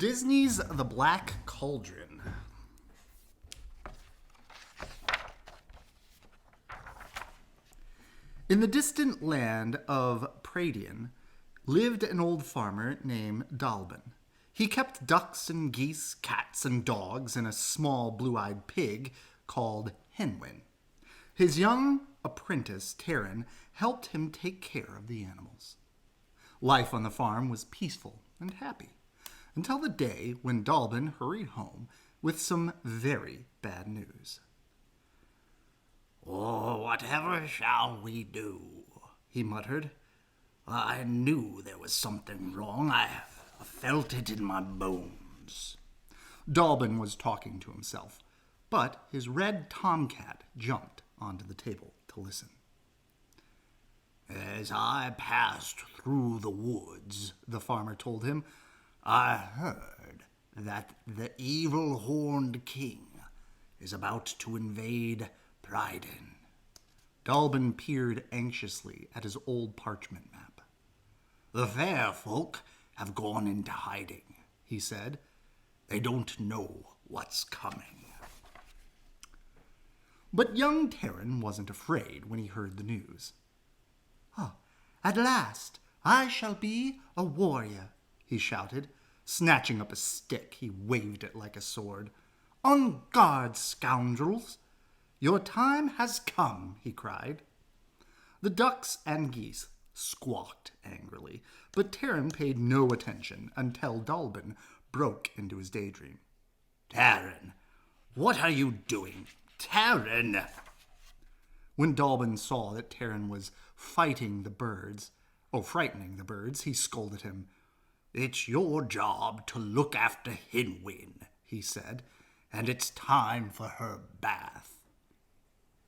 Disney's The Black Cauldron. In the distant land of Pradian lived an old farmer named Dalban. He kept ducks and geese, cats and dogs, and a small blue-eyed pig called Hen Wen. His young apprentice, Taryn, helped him take care of the animals. Life on the farm was peaceful and happy, until the day when Dalban hurried home with some very bad news. "Oh, whatever shall we do?" he muttered. "I knew there was something wrong. I felt it in my bones." Dalban was talking to himself, but his red tomcat jumped onto the table to listen. "As I passed through the woods," the farmer told him, "I heard that the evil horned king is about to invade Priden." Dalban peered anxiously at his old parchment map. "The fair folk have gone into hiding," he said. "They don't know what's coming." But young Taryn wasn't afraid when he heard the news. "Oh, at last I shall be a warrior," he shouted. Snatching up a stick, he waved it like a sword. "On guard, scoundrels! Your time has come," he cried. The ducks and geese squawked angrily, but Taryn paid no attention until Dalban broke into his daydream. "Taryn, what are you doing? Taryn!" When Dalban saw that Taryn was frightening the birds, he scolded him. "It's your job to look after Hen Wen," he said, "and it's time for her bath."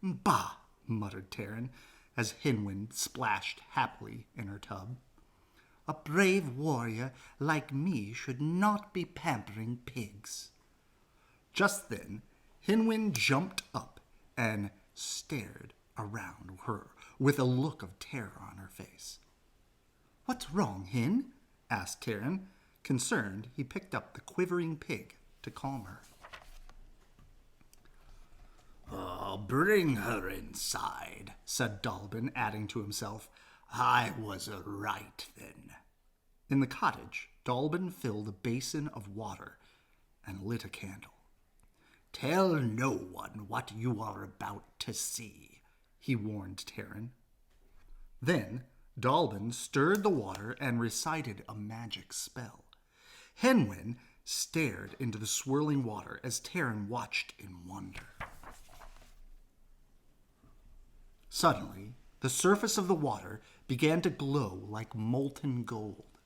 "Bah!" muttered Taryn, as Hen Wen splashed happily in her tub. "A brave warrior like me should not be pampering pigs." Just then, Hen Wen jumped up and stared around her with a look of terror on her face. "What's wrong, Hen?" asked Taryn. Concerned, he picked up the quivering pig to calm her. "Oh, bring her inside," said Dalban, adding to himself, "I was right then." In the cottage, Dalban filled a basin of water and lit a candle. "Tell no one what you are about to see," he warned Taryn. Then Dalban stirred the water and recited a magic spell. Hen Wen stared into the swirling water as Taryn watched in wonder. Suddenly, the surface of the water began to glow like molten gold.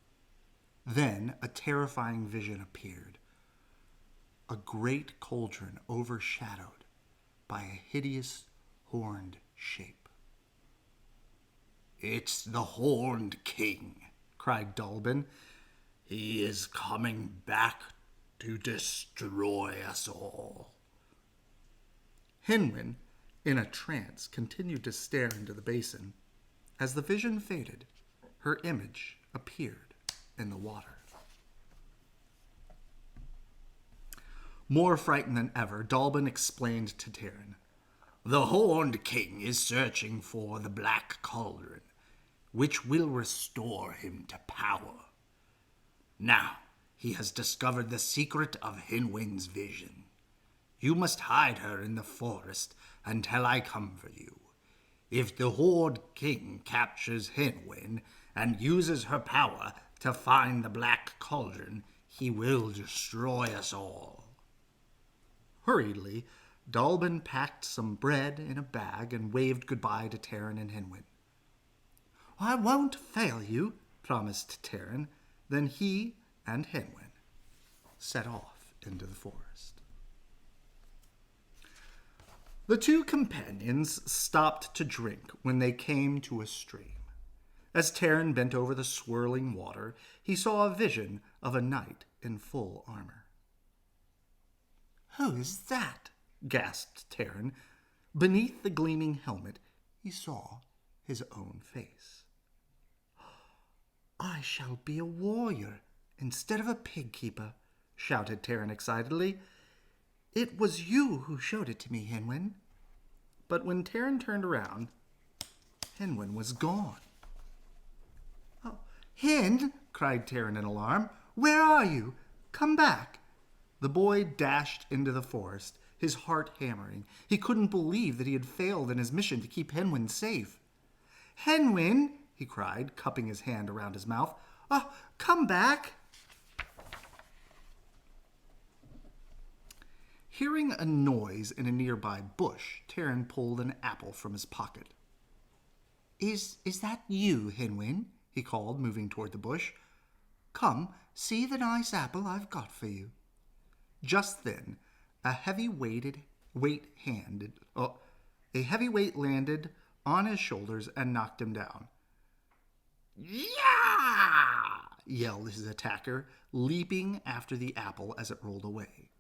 Then a terrifying vision appeared. A great cauldron overshadowed by a hideous horned shape. "It's the Horned King," cried Dalban. "He is coming back to destroy us all." Hen Wen, in a trance, continued to stare into the basin. As the vision faded, her image appeared in the water. More frightened than ever, Dalban explained to Taryn. "The Horned King is searching for the Black Cauldron, which will restore him to power. Now he has discovered the secret of Hen Wen's vision. You must hide her in the forest until I come for you. If the Horned King captures Hen Wen and uses her power to find the Black Cauldron, he will destroy us all." Hurriedly, Dalban packed some bread in a bag and waved goodbye to Taryn and Hen Wen. "I won't fail you," promised Taryn. Then he and Hen Wen set off into the forest. The two companions stopped to drink when they came to a stream. As Taryn bent over the swirling water, he saw a vision of a knight in full armor. "Who is that?" gasped Taryn. Beneath the gleaming helmet, he saw his own face. "I shall be a warrior instead of a pig keeper," shouted Terran excitedly. "It was you who showed it to me, Hen Wen." But when Terran turned around, Hen Wen was gone. "Oh, Hen!" cried Terran in alarm. "Where are you? Come back." The boy dashed into the forest, his heart hammering. He couldn't believe that he had failed in his mission to keep Hen Wen safe. "Hen Wen!" he cried, cupping his hand around his mouth. "Oh, come back!" Hearing a noise in a nearby bush, Terran pulled an apple from his pocket. Is that you, Hen Wen?" he called, moving toward the bush. "Come, see the nice apple I've got for you." Just then, a heavy weight landed on his shoulders and knocked him down. "Yeah!" yelled his attacker, leaping after the apple as it rolled away.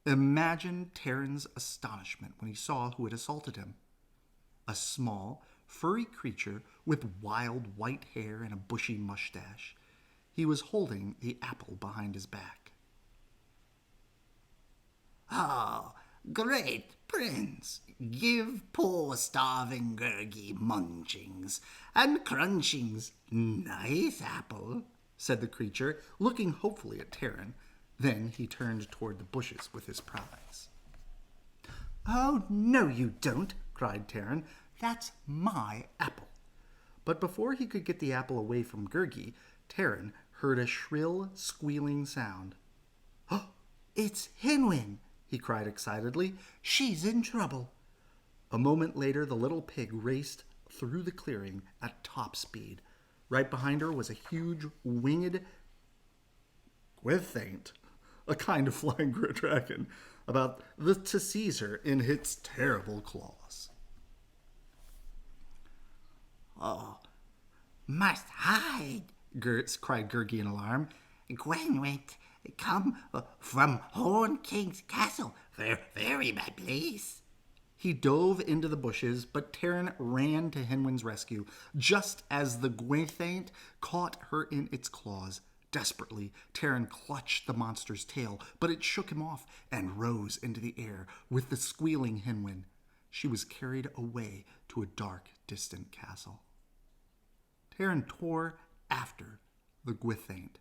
Imagine Terran's astonishment when he saw who had assaulted him. A small, furry creature with wild white hair and a bushy mustache. He was holding the apple behind his back. "Oh, great prince, give poor starving Gurgi munchings and crunchings. Nice apple," said the creature, looking hopefully at Terran. Then he turned toward the bushes with his prize. "Oh, no you don't," cried Terran. "That's my apple." But before he could get the apple away from Gurgi, Terran heard a shrill, squealing sound. "Oh, it's Hen Wen!" he cried excitedly. "She's in trouble." A moment later, the little pig raced through the clearing at top speed. Right behind her was a huge winged gwithaint, a kind of flying dragon, about to seize her in its terrible claws. "Oh, must hide," cried Gurgi in alarm. "Gwen went come from Horn King's castle. Very bad place." He dove into the bushes, but Terran ran to Hen Wen's rescue just as the gwithaint caught her in its claws. Desperately, Terran clutched the monster's tail, but it shook him off and rose into the air with the squealing Hen Wen. She was carried away to a dark, distant castle. Terran tore after the gwithaint,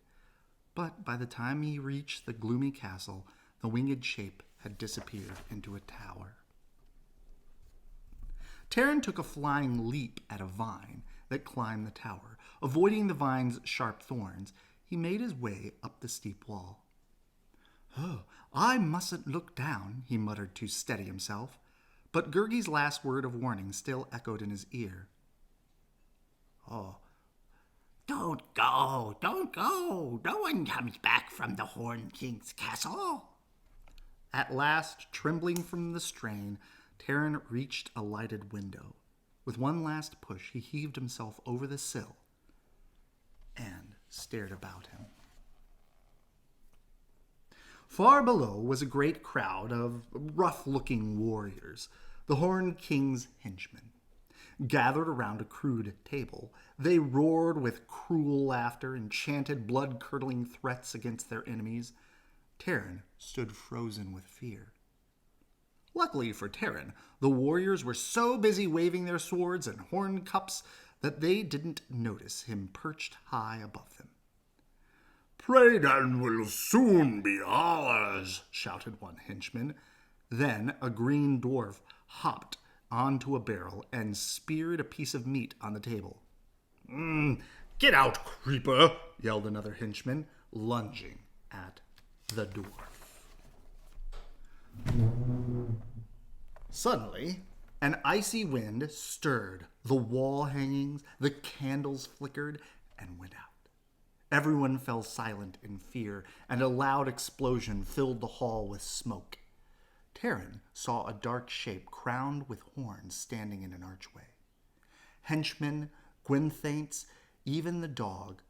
but by the time he reached the gloomy castle, the winged shape had disappeared into a tower. Terran took a flying leap at a vine that climbed the tower. Avoiding the vine's sharp thorns, he made his way up the steep wall. "Oh, I mustn't look down," he muttered to steady himself. But Gurgi's last word of warning still echoed in his ear. "Oh, don't go. No one comes back from the Horn King's castle." At last, trembling from the strain, Terran reached a lighted window. With one last push, he heaved himself over the sill and stared about him. Far below was a great crowd of rough-looking warriors, the Horn King's henchmen. Gathered around a crude table, they roared with cruel laughter and chanted blood-curdling threats against their enemies. Terran stood frozen with fear. Luckily for Terran, the warriors were so busy waving their swords and horn cups that they didn't notice him perched high above them. "Prayden will soon be ours," shouted one henchman. Then a green dwarf hopped onto a barrel and speared a piece of meat on the table. "Get out, creeper!" yelled another henchman, lunging at the dwarf. Suddenly, an icy wind stirred. The wall hangings, the candles flickered and went out. Everyone fell silent in fear, and a loud explosion filled the hall with smoke. Terran saw a dark shape crowned with horns standing in an archway. Henchmen, gwithaints, even the dog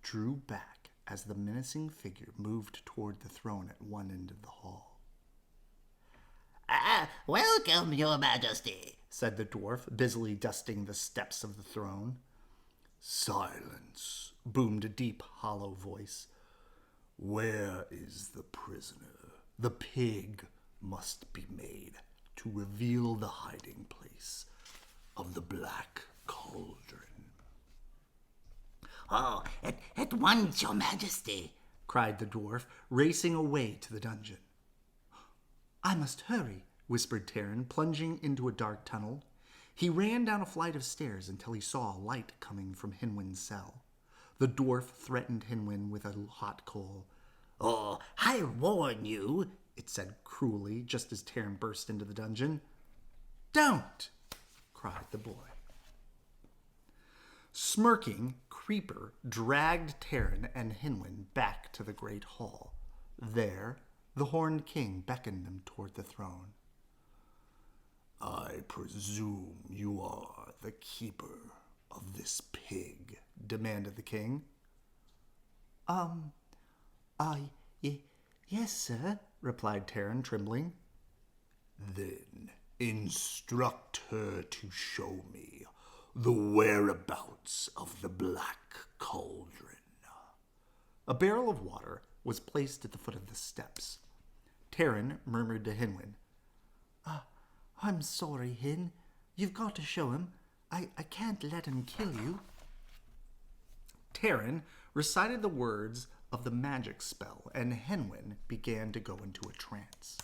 drew back as the menacing figure moved toward the throne at one end of the hall. "Welcome, Your Majesty," said the dwarf, busily dusting the steps of the throne. "Silence," boomed a deep, hollow voice. Where is the prisoner? The pig must be made to reveal the hiding place of the Black Cauldron. Oh, at once, your majesty, cried the dwarf, racing away to the dungeon. I must hurry, whispered Terran, plunging into a dark tunnel. He ran down a flight of stairs until he saw a light coming from Hen Wen's cell. The dwarf threatened Hen Wen with a hot coal. Oh, I warn you, it said cruelly, just as Terran burst into the dungeon. Don't! cried the boy. Smirking, Creeper dragged Terran and Hen Wen back to the great hall. There, the Horned King beckoned them toward the throne. I presume you are the keeper of this pig, demanded the king. Yes, sir, replied Terran, trembling. Then instruct her to show me the whereabouts of the Black Cauldron. A barrel of water was placed at the foot of the steps. Terran murmured to Hen Wen, I'm sorry, Hen. You've got to show him. I can't let him kill you. Terran recited the words of the magic spell, and Hen Wen began to go into a trance.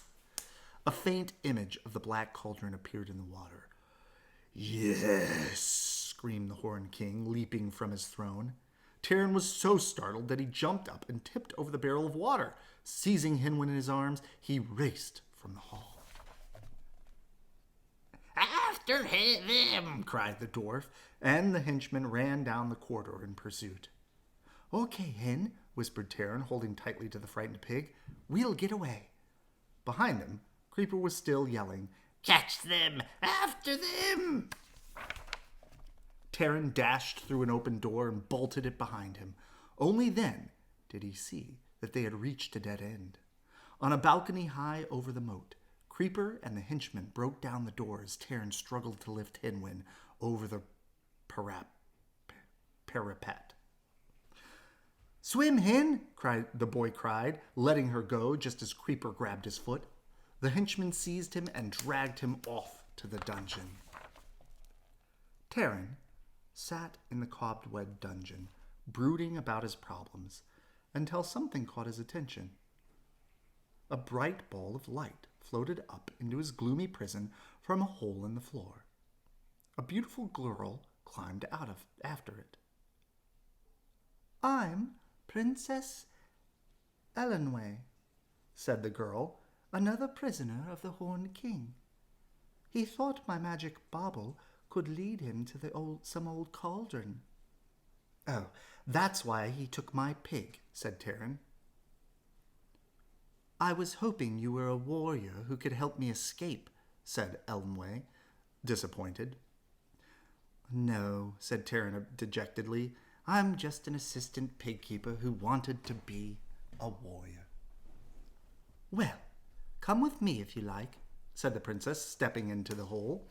A faint image of the Black Cauldron appeared in the water. Yes, screamed the Horned King, leaping from his throne. Terran was so startled that he jumped up and tipped over the barrel of water. Seizing Hen Wen in his arms, he raced from the hall. after them, cried the dwarf, and the henchman ran down the corridor in pursuit. Okay, Hen, whispered Terran, holding tightly to the frightened pig. We'll get away. Behind them, Creeper was still yelling, catch them, after them. Terran dashed through an open door and bolted it behind him. Only then did he see that they had reached a dead end. On a balcony high over the moat, Creeper and the henchman broke down the door as Terran struggled to lift Hen Wen over the parapet. Swim, Hen! The boy cried, letting her go just as Creeper grabbed his foot. The henchman seized him and dragged him off to the dungeon. Terran sat in the cobweb dungeon, brooding about his problems, until something caught his attention. A bright ball of light floated up into his gloomy prison from a hole in the floor. A beautiful girl climbed out after it. I'm Princess Elenway, said the girl, another prisoner of the Horned King. He thought my magic bauble could lead him to some old cauldron. Oh, that's why he took my pig, said Terran. I was hoping you were a warrior who could help me escape, said Elenway, disappointed. No, said Terran dejectedly. I'm just an assistant pig keeper who wanted to be a warrior. Well, come with me if you like, said the princess, stepping into the hole.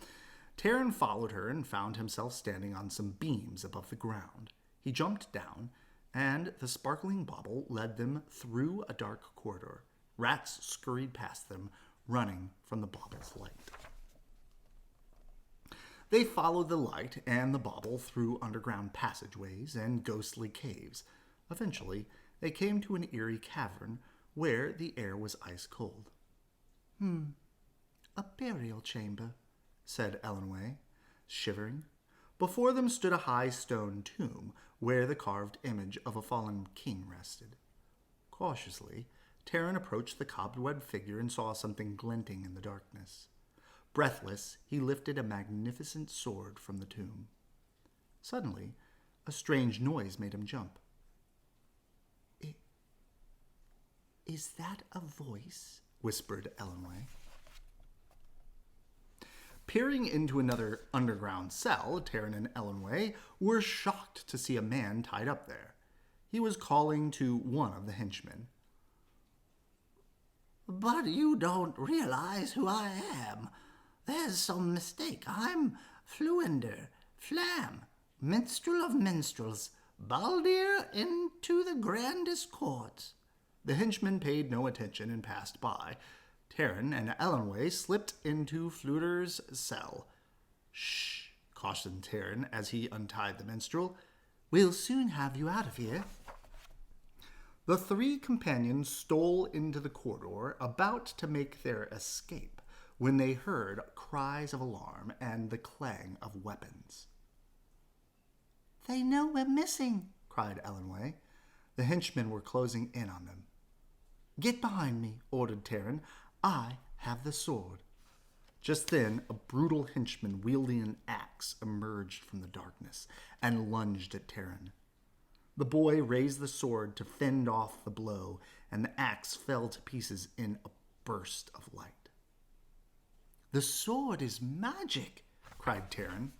Terran followed her and found himself standing on some beams above the ground. He jumped down, and the sparkling bauble led them through a dark corridor. Rats scurried past them, running from the bauble's light. They followed the light and the bauble through underground passageways and ghostly caves. Eventually, they came to an eerie cavern where the air was ice cold. A burial chamber, said Elenway, shivering. Before them stood a high stone tomb where the carved image of a fallen king rested. Cautiously, Terran approached the cobweb figure and saw something glinting in the darkness. Breathless, he lifted a magnificent sword from the tomb. Suddenly, a strange noise made him jump. Is that a voice? Whispered Elenway. Peering into another underground cell, Terran and Elenway were shocked to see a man tied up there. He was calling to one of the henchmen. But you don't realize who I am. There's some mistake. I'm Fluender, Flam, minstrel of minstrels, Baldir into the grandest courts. The henchman paid no attention and passed by. Taryn and Ellenway slipped into Fluter's cell. "Shh," cautioned Taryn as he untied the minstrel. "We'll soon have you out of here." The three companions stole into the corridor, about to make their escape, when they heard cries of alarm and the clang of weapons. "They know we're missing," cried Ellenway. The henchmen were closing in on them. "Get behind me," ordered Taryn. "I have the sword." Just then, a brutal henchman wielding an axe emerged from the darkness and lunged at Taryn. The boy raised the sword to fend off the blow, and the axe fell to pieces in a burst of light. "The sword is magic!" cried Taryn.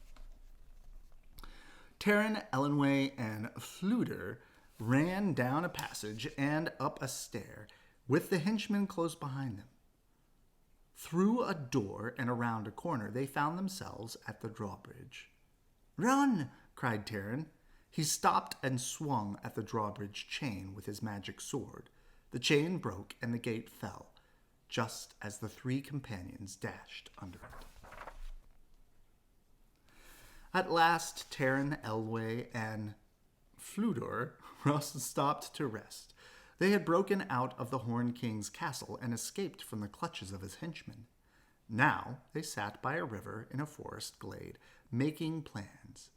Taryn, Ellenway, and Fluter ran down a passage and up a stair, with the henchmen close behind them. Through a door and around a corner, they found themselves at the drawbridge. "Run!" cried Taryn. He stopped and swung at the drawbridge chain with his magic sword. The chain broke and the gate fell, just as the three companions dashed under it. At last, Taryn, Elway, and Fluter stopped to rest. They had broken out of the Horn King's castle and escaped from the clutches of his henchmen. Now they sat by a river in a forest glade, making plans.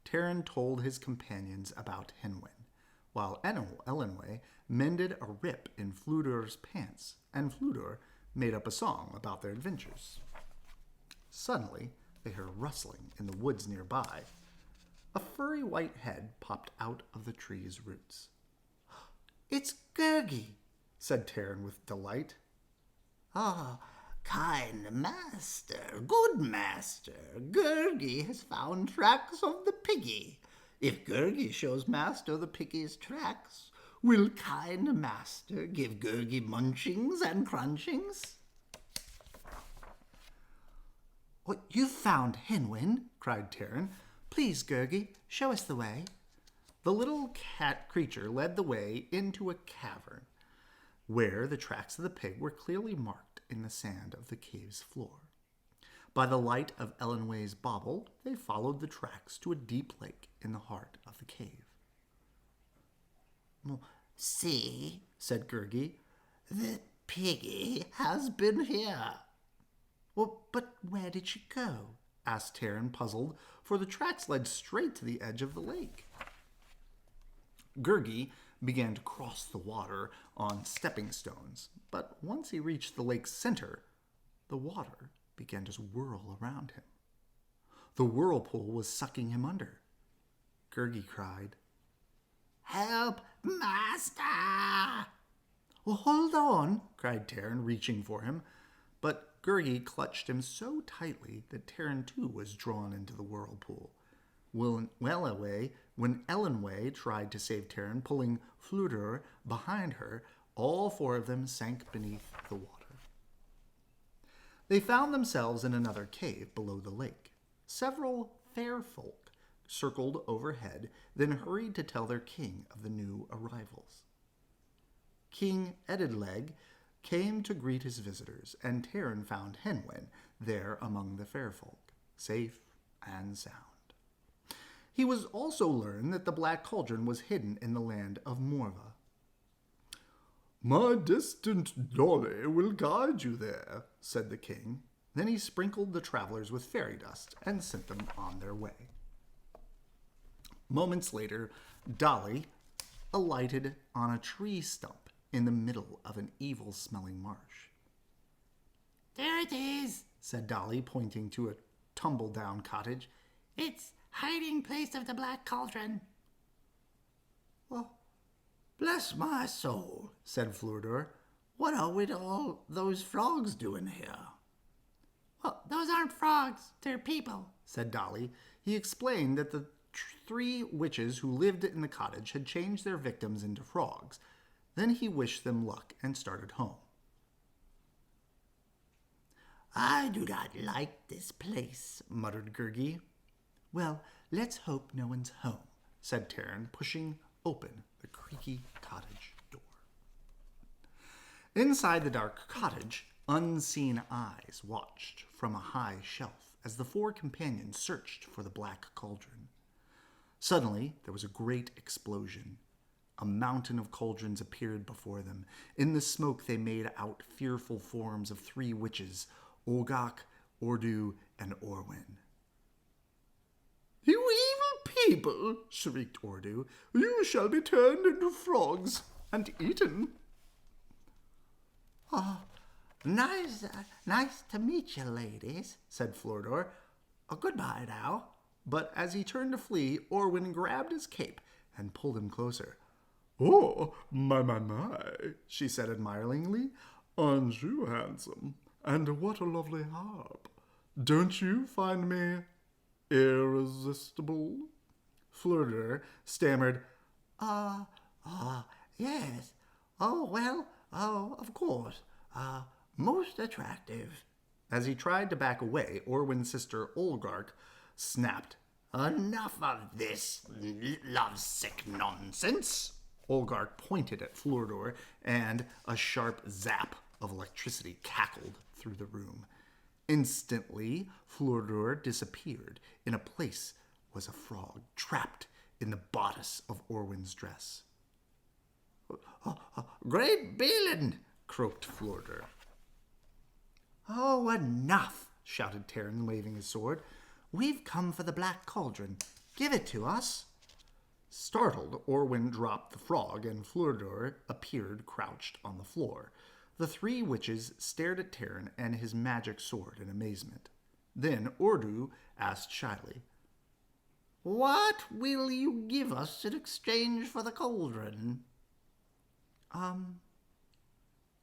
Taryn told his companions about Hen Wen, while Ellenway mended a rip in Fluter's pants, and Fluter made up a song about their adventures. Suddenly, they heard rustling in the woods nearby. A furry white head popped out of the tree's roots. "It's Gurgi," said Taryn with delight. "Ah, kind master, good master, Gurgi has found tracks of the piggy. If Gurgi shows master the piggy's tracks, will kind master give Gurgi munchings and crunchings?" "What, you've found Hen Wen," cried Taryn. "Please, Gurgi, show us the way." The little cat creature led the way into a cavern, where the tracks of the pig were clearly marked in the sand of the cave's floor. By the light of Ellenway's bauble, they followed the tracks to a deep lake in the heart of the cave. "See," said Gurgi, "the piggy has been here." "Well, but where did she go?" asked Taryn, puzzled, for the tracks led straight to the edge of the lake. Gurgi began to cross the water on stepping stones, but once he reached the lake's center, the water began to whirl around him. The whirlpool was sucking him under. Gurgi cried, "Help, master!" "Well, hold on," cried Taryn, reaching for him. But Gurgi clutched him so tightly that Taryn too was drawn into the whirlpool. When Ellenway tried to save Taryn, pulling Fluter behind her, all four of them sank beneath the water. They found themselves in another cave below the lake. Several fair folk circled overhead, then hurried to tell their king of the new arrivals. King Edidleg came to greet his visitors, and Taryn found Hen Wen there among the fair folk, safe and sound. He was also learned that the Black Cauldron was hidden in the land of Morva. "My distant Dolly will guide you there," said the king. Then he sprinkled the travelers with fairy dust and sent them on their way. Moments later, Dolly alighted on a tree stump in the middle of an evil-smelling marsh. "There it is," said Dolly, pointing to a tumble-down cottage. "It's hiding place of the Black Cauldron." "Oh, "Bless my soul," said Fluter. "What are with all those frogs doing here?" "Well, those aren't frogs, they're people," said Dolly. He explained that the three witches who lived in the cottage had changed their victims into frogs. Then he wished them luck and started home. "I do not like this place," muttered Gurgi. "Well, let's hope no one's home," said Taryn, pushing open the creaky cottage door. Inside the dark cottage, unseen eyes watched from a high shelf as the four companions searched for the black cauldron. Suddenly, there was a great explosion. A mountain of cauldrons appeared before them. In the smoke, they made out fearful forms of three witches, Olgak, Ordu, and Orwen. "You evil people," shrieked Ordu, "you shall be turned into frogs and eaten." "Oh, nice to meet you, ladies," said Flordor. "Goodbye now." But as he turned to flee, Orwen grabbed his cape and pulled him closer. "Oh, my," she said admiringly. "Aren't you handsome? And what a lovely harp. Don't you find me irresistible?" Flordor stammered, Yes. Oh, well, of course. Most attractive." As he tried to back away, Orwen's sister Olgark snapped. "Enough of this lovesick nonsense." Olgark pointed at Flordor, and a sharp zap of electricity cackled through the room. Instantly, Flordor disappeared. In a place was a frog, trapped in the bodice of Orwen's dress. "Great Balin!" croaked Flordor. "Oh, enough!" shouted Terran, waving his sword. "We've come for the black cauldron. Give it to us." Startled, Orwen dropped the frog, and Flordor appeared crouched on the floor. The three witches stared at Terran and his magic sword in amazement. Then Ordu asked shyly, "What will you give us in exchange for the cauldron?"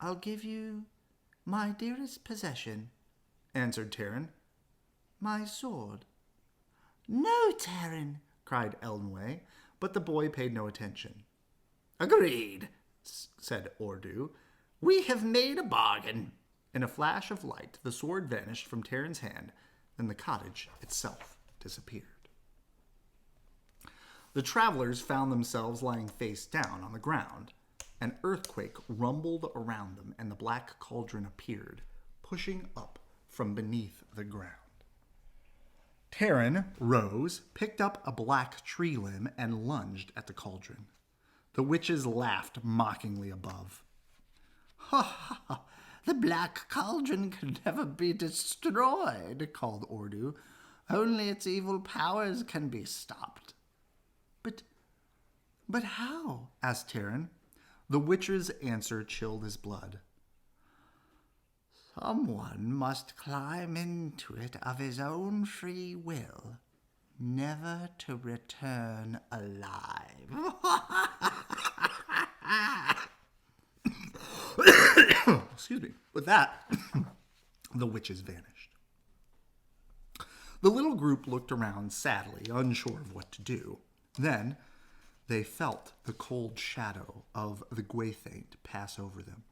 I'll give you my dearest possession," answered Terran. "My sword." "No, Terran," cried Elnway, but the boy paid no attention. "Agreed," said Ordu. "We have made a bargain." In a flash of light, the sword vanished from Terran's hand, and the cottage itself disappeared. The travelers found themselves lying face down on the ground. An earthquake rumbled around them, and the black cauldron appeared, pushing up from beneath the ground. Terran rose, picked up a black tree limb, and lunged at the cauldron. The witches laughed mockingly above. "Ha ha ha! The black cauldron can never be destroyed," called Ordu. "Only its evil powers can be stopped." But how?" asked Terran. The witcher's answer chilled his blood. "Someone must climb into it of his own free will, never to return alive." Excuse me. With that, the witches vanished. The little group looked around sadly, unsure of what to do. Then they felt the cold shadow of the Gwaithate pass over them.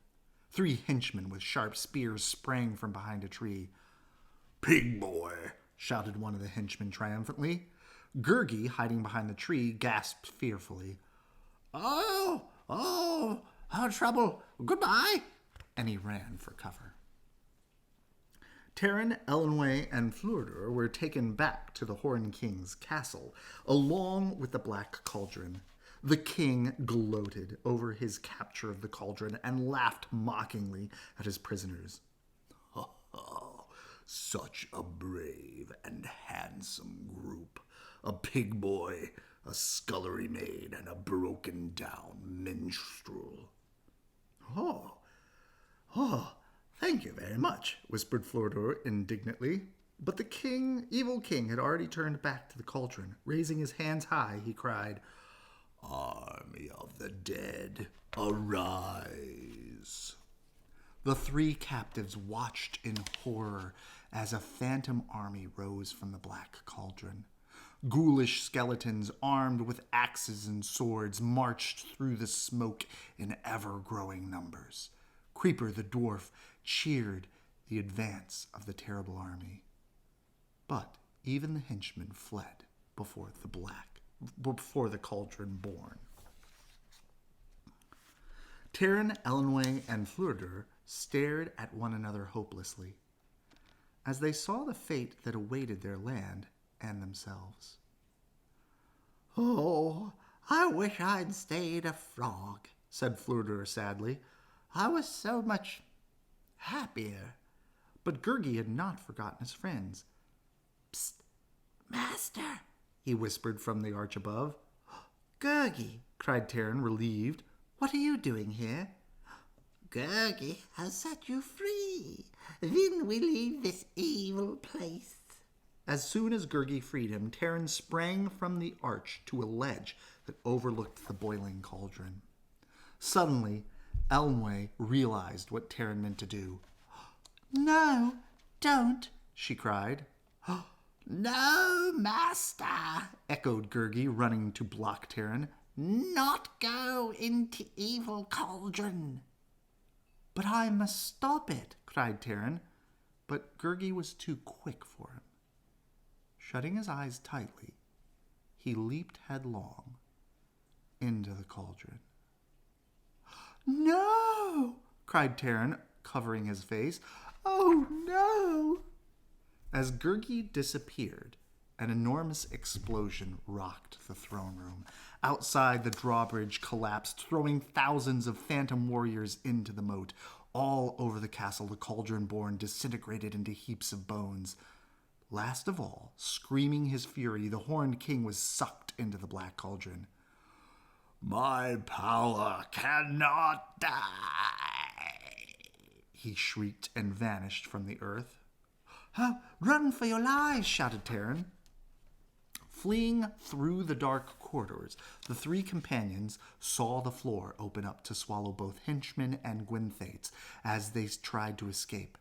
3 henchmen with sharp spears sprang from behind a tree. "Pig boy!" shouted one of the henchmen triumphantly. Gurgi, hiding behind the tree, gasped fearfully. Oh, trouble. Goodbye." And he ran for cover. Terran, Elnway, and Flordor were taken back to the Horn King's castle, along with the black cauldron. The king gloated over his capture of the cauldron and laughed mockingly at his prisoners. "Such a brave and handsome group. A pig boy, a scullery maid, and a broken-down minstrel." Oh, thank you very much," whispered Flordor indignantly. But the evil king, had already turned back to the cauldron. Raising his hands high, he cried, "Army of the dead, arise." The 3 captives watched in horror as a phantom army rose from the black cauldron. Ghoulish skeletons armed with axes and swords marched through the smoke in ever-growing numbers. Creeper the dwarf cheered the advance of the terrible army. But even the henchmen fled before the cauldron born. Terran, Elenway, and Fleur stared at one another hopelessly as they saw the fate that awaited their land and themselves. "Oh, I wish I'd stayed a frog," said Fleur sadly. "I was so much happier." But Gurgi had not forgotten his friends. "Psst, Master," he whispered from the arch above. "Gurgi," cried Terran, relieved. "what are you doing here?" "Gurgi has set you free. Then we leave this evil place." As soon as Gurgi freed him, Terran sprang from the arch to a ledge that overlooked the boiling cauldron. Suddenly, Elenway realized what Terran meant to do. "No, don't," she cried. "No, Master," Echoed Gurgi, running to block Terran. "Not go into evil cauldron." "But I must stop it," cried Terran. But Gurgi was too quick for him. Shutting his eyes tightly, he leaped headlong into the cauldron. "No!" cried Terran, covering his face. "Oh, no!" As Gurgi disappeared, an enormous explosion rocked the throne room. Outside, the drawbridge collapsed, throwing thousands of phantom warriors into the moat. All over the castle, the cauldron-born disintegrated into heaps of bones. Last of all, screaming his fury, the Horned King was sucked into the black cauldron. "My power cannot die," he shrieked and vanished from the earth. "Run for your lives!" shouted Terran. Fleeing through the dark corridors, the three companions saw the floor open up to swallow both henchmen and Gwenthates as they tried to escape.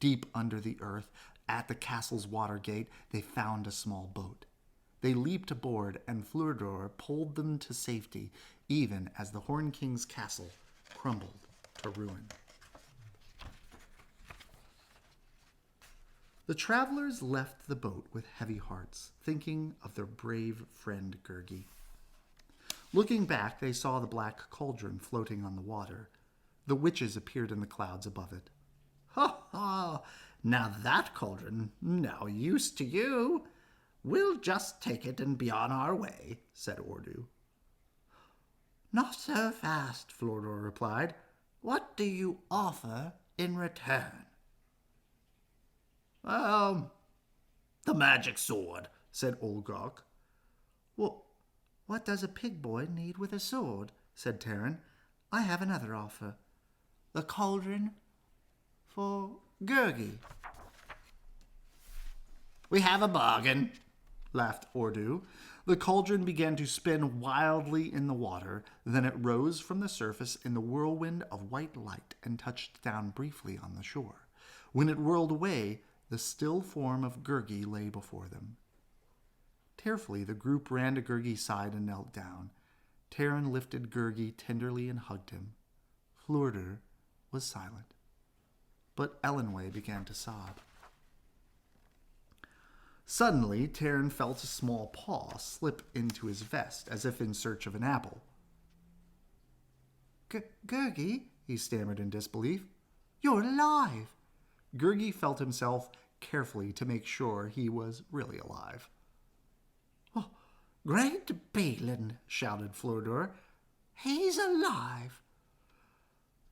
Deep under the earth, at the castle's water gate, they found a small boat. They leaped aboard, and Fleur pulled them to safety, even as the Horned King's castle crumbled to ruin. The travelers left the boat with heavy hearts, thinking of their brave friend Gurgi. Looking back, they saw the black cauldron floating on the water. The witches appeared in the clouds above it. "Ha ha! Now that cauldron, no use to you. We'll just take it and be on our way," said Ordu. "Not so fast," Fleur replied. "What do you offer in return?" The magic sword," said Olgok. "Well, what does a pig boy need with a sword?" said Terran. "I have another offer. The cauldron for Gurgi." "We have a bargain," laughed Ordu. The cauldron began to spin wildly in the water. Then it rose from the surface in the whirlwind of white light and touched down briefly on the shore. When it whirled away, the still form of Gurgi lay before them. Tearfully, the group ran to Gurgi's side and knelt down. Terran lifted Gurgi tenderly and hugged him. Fleur was silent, but Elenway began to sob. Suddenly, Terran felt a small paw slip into his vest, as if in search of an apple. "Gurgi," he stammered in disbelief. "you're alive." Gurgi felt himself carefully to make sure he was really alive. "Oh, great Balin!" shouted Fleur. "He's alive."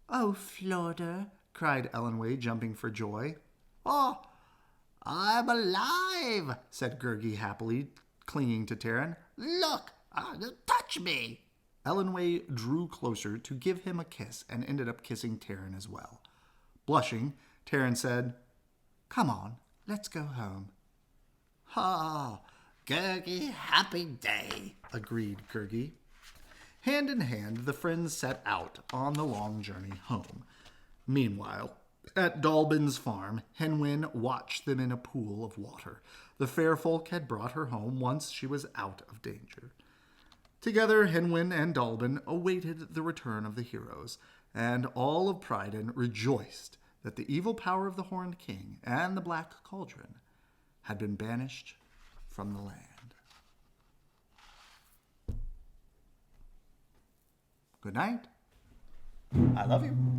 "Oh, Fleur!" cried Elenway, jumping for joy. "Oh, I'm alive," said Gurgi happily, clinging to Terran. "Look, touch me." Elenway drew closer to give him a kiss and ended up kissing Terran as well. Blushing, Terran said, "Come on, let's go home." "Ah, Gurgi, happy day," agreed Gurgi. Hand in hand, the friends set out on the long journey home. Meanwhile, at Dalbin's farm, Hen Wen watched them in a pool of water. The fair folk had brought her home once she was out of danger. Together, Hen Wen and Dalbin awaited the return of the heroes, and all of Pryden rejoiced that the evil power of the Horned King and the Black Cauldron had been banished from the land. Good night. I love you.